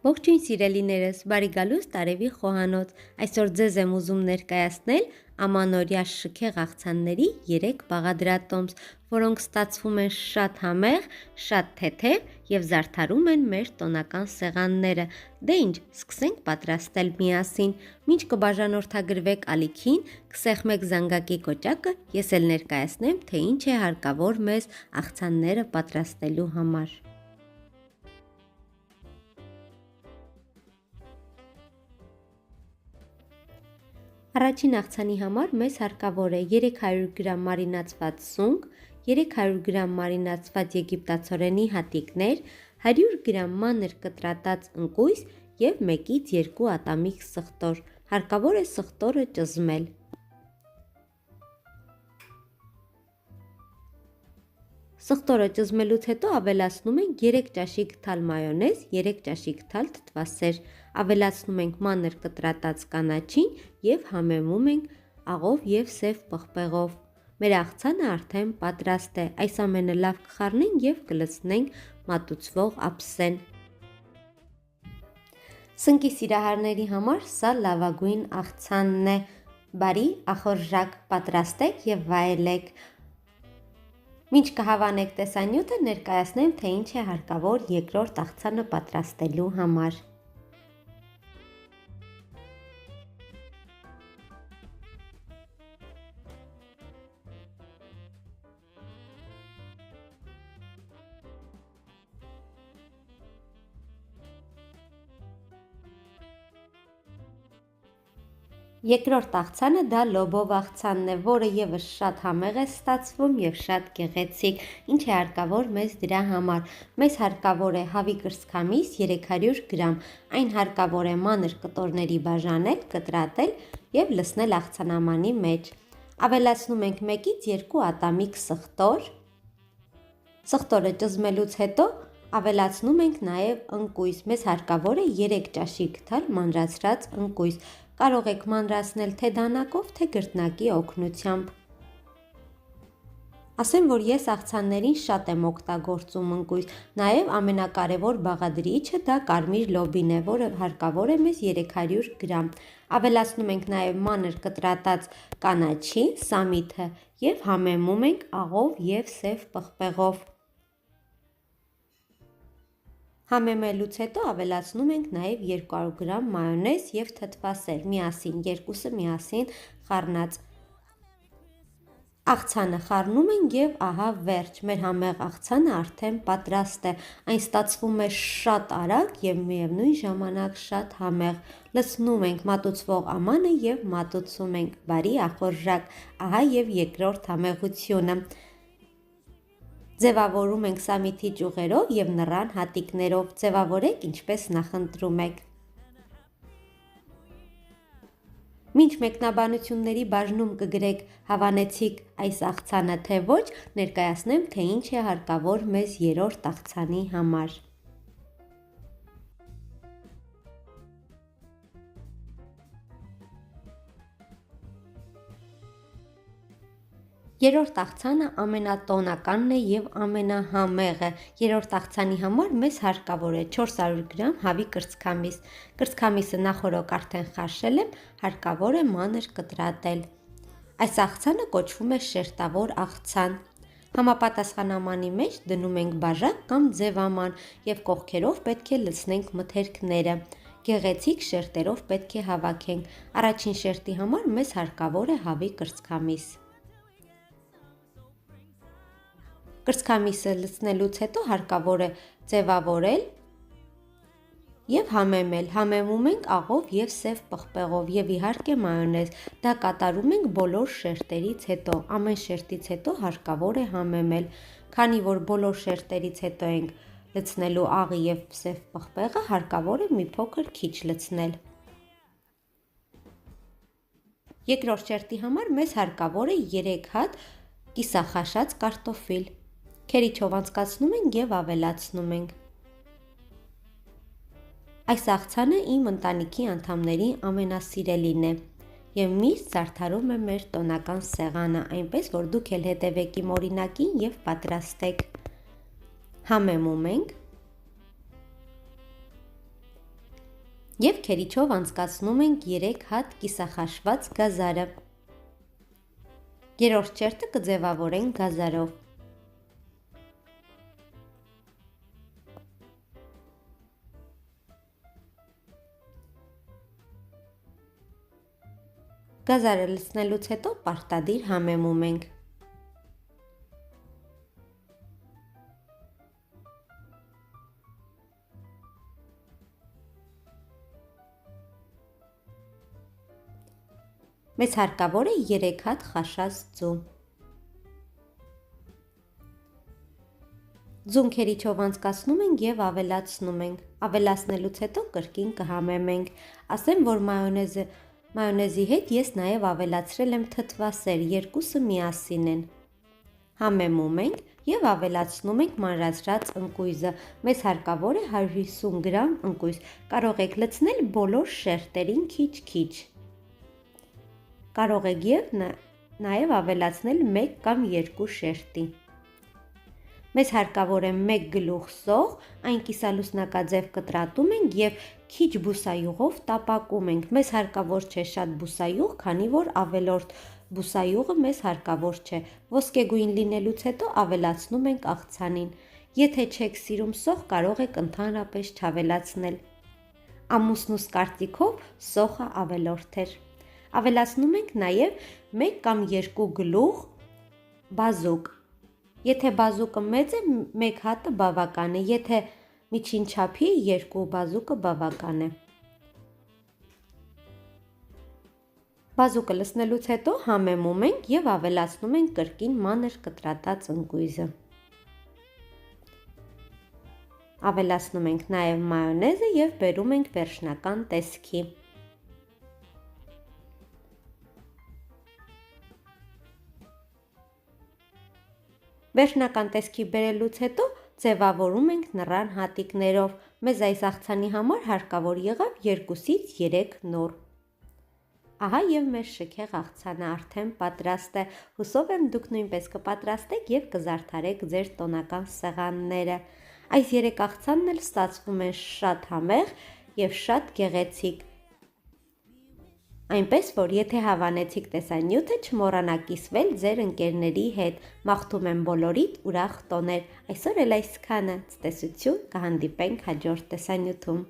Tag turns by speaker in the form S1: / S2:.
S1: Ողջույն սիրելիներս, բարի գալուստ Արևի խոհանոց։ Այսօր ձեզ եմ ուզում ներկայացնել ամանորյա շքեղ աղցանների 3 բաղադրատոմս, որոնք ստացվում են շատ համեղ, շատ թեթև եւ զարդարում են մեր տոնական սեղանները։ Դե ինչ, սկսենք պատրաստել միասին։ Մինչ կբաժանորդագրվեք ալիքին, կսեղմեք զանգակի կոճակը, ես էլ ներկայացնեմ, թե ինչ է հարկավոր մեզ աղցանները պատրաստելու համար։ Առաջին աղցանի համար մեզ հարկավոր է 300 գրամ մարինացված սունկ, 300 գրամ մարինացված եգիպտացորենի հատիկներ, 100 գրամ մանր կտրատած ընկույզ և 1-ից 2 ատամիկ սխտոր։ Հարկավոր է սխտորը ճզմել։ Սխտորը ճզմելուց հետո ավելացնում ենք 3 ճաշիկ թալ մայոնեզ, 3 ճաշիկ թալ թթվասեր, ավելացնում ենք մանր կտրատած կանաչին և համեմում ենք աղով և սև պղպեղով։ Մեր աղցանը արդեն պատրաստ է, այս ամենը լավ կխառնենք և կլցնենք մատուցվող ափսեն։ Սնկի սիրահարների համար սա լավագույն աղցանն է։ Բարի ախորժակ պատրաստեք և վայելեք։ Մինչ կհավանեք տեսանյութը, ներկայացնեմ, թե ինչ է հարկավոր երկրորդ աղցանը պատրաստելու համար։ Երկրորդ աղցանը դա լոբով աղցանն է, որը ևս շատ համեղ է ստացվում և շատ գեղեցիկ։ Ինչ է հարկավոր մեզ դրա համար։ Մեզ հարկավոր է հավի կրծքամիս 300 գրամ, այն հարկավոր է մանր կտորների բաժանել, կտրատել և լցնել աղցանամանի մեջ։ Ավելացնում ենք 1-ից 2 ատամիկ սխտոր։ Սխտորը ճզմելուց հետո ավելացնում ենք նաև ընկույզ։ Մեզ հարկավոր է 3 ճաշիկ թալ մանրացրած ընկույզ։ Կարող եք մանրացնել թե դանակով, թե գրտնակի օգնությամբ։ Ասեմ, որ ես աղցաններին շատ եմ օգտագործում ընկույզ, նաև ամենակարևոր բաղադրիչը դա կարմիր լոբին է, որը հարկավոր է մեզ 300 գրամ։ Ավելացնում ենք նաև մանր կտրատած կանաչի, սամիթը և համեմում ենք աղով և սև պղպեղով։ Համեմելուց հետո ավելացնում ենք նաև 200 գրամ մայոնեզ և թթվասեր, երկուսը միասին խառնած։ Աղցանը խառնում ենք և ահա վերջ, մեր համեղ աղցանը արդեն պատրաստ է։ Այն ստացվում է շատ արագ և միևնույն ժամանակ շատ համեղ։ Լցնում ենք մատուցվող ամանը և մատուցում ենք։ Բարի ախորժակ, ահա և երկրորդ համեղությունը։ Ձևավորում ենք սամիթի ճյուղերով և նռան հատիկներով, ձևավորեք ինչպես նախընտրում եք։ Մինչ մեկնաբանությունների բաժնում կգրեք հավանեցիք այս աղցանը թե ոչ, ներկայացնեմ, թե ինչ է հարկավոր մեզ երրորդ աղցանի համար։ Երրորդ աղցանը ամենատոնականն է և ամենահամեղը։ Երրորդ աղցանի համար մեզ հարկավոր է 400 գրամ հավի կրծքամիս։ Կրծքամիսը նախօրոք արդեն խարշել եմ, հարկավոր է մանր կտրատել։ Այս աղցանը կոչվում է շերտավոր աղցան։ Համապատասխան ամանի մեջ դնում ենք բաժակ կամ ձև աման և կողքերով պետք է լցնենք մթերքները։ Գեղեցիկ շերտերով պետք է հավաքենք։ Առաջին շերտի համար մեզ հարկավոր է հավի կրծքամիս։ Կրծքամիսը լցնելուց հետո հարկավոր է ձևավորել և համեմել։ Համեմում ենք աղով և սև պղպեղով և իհարկե մայոնեզ։ Դա կատարում ենք բոլոր շերտերից հետո։ Ամեն շերտից հետո հարկավոր է համեմել։ Քանի որ բոլոր շերտերից հետո ենք լցնելու աղը և սև պղպեղը, հարկավոր է մի փոքր քիչ լցնել։ Երկրորդ շերտի համար մեզ հարկավոր է 3 հատ կիսախաշած կարտոֆիլ։ Քերիչով անցկացնում ենք և ավելացնում ենք։ Այս աղցանը իմ ընտանիքի անդամների ամենասիրելին է և միշտ զարդարում է մեր տոնական սեղանը, այնպես որ դուք էլ հետևեք իմ օրինակին և պատրաստեք։ Համեմում ենք։ Եվ քերիչով անցկացնում ենք 3 հատ կիսախաշված գազարը։ Երրորդ չերտը կձևավորենք գազարով։ Գազարը լցնելուց հետո պարտադիր համեմում ենք։ Մեզ հարկավոր է 3 հատ խաշած ձու։ Ձուն քերիչով անցկացնում ենք և ավելացնում ենք։ Ավելացնելուց հետո կրկին կհամեմենք։ Ասեմ, որ մայոնեզի հետ ես նաև ավելացրել եմ թթվասեր, երկուսը միասին են։ Համեմում ենք և ավելացնում ենք մանրացրած ընկույզը։ Մեզ հարկավոր է 150 գրամ ընկույզ։ Կարող եք լցնել բոլոր շերտերին քիչ-քիչ։ Կարող եք նաև ավելացնել 1 կամ 2 շերտի։ Մեզ հարկավոր է 1 գլուխ սող, այն կիսալուսնակաձև կտրատում ենք և քիչ բուսայուղով տապակում ենք։ Մեզ հարկավոր չէ շատ բուսայուղ, քանի որ ավելորդ բուսայուղը մեզ հարկավոր չէ։ Ոսկեգույն լինելուց հետո ավելացնում ենք աղցանին։ Եթե չեք սիրում սող, կարող եք ընդհանրապես չավելացնել։ Ամուսնուս կարծիքով սոխը ավելորդ էր։ Ավելացնում ենք նաև 1 կամ 2 գլուխ բազուկ։ Եթե բազուկը մեծ է, 1 հատը բավական է, եթե միջին չափի է, 2 բազուկը բավական է։ Բազուկը լցնելուց հետո համեմում ենք և ավելացնում ենք կրկին մանր կտրատած ընկույզը։ Ավելացնում ենք նաև մայոնեզը և բերում ենք վերջնական տեսքի։ Վերջնական տեսքի բերելուց հետո ձևավորում ենք նռան հատիկներով։ Մեզ այս աղցանի համար հարկավոր եղավ 2-ից 3 նոր։ Ահա և մեր շքեղ աղցանը արդեն պատրաստ է։ Հուսով եմ դուք նույնպես կպատրաստեք և կզարդարեք ձեր տոնական սեղանները։ Այս 3 աղցանն էլ ստացվում են շատ համեղ և շատ գեղեցիկ։ Այնպես որ եթե հավանեցիք տեսանյութը, չմոռանաք կիսվել ձեր ընկերների հետ։ Մաղթում եմ բոլորիդ ուրախ տոներ։ Այսօր էլ այսքանը։ Ցտեսություն, կհանդիպենք հաջորդ տեսանյութում։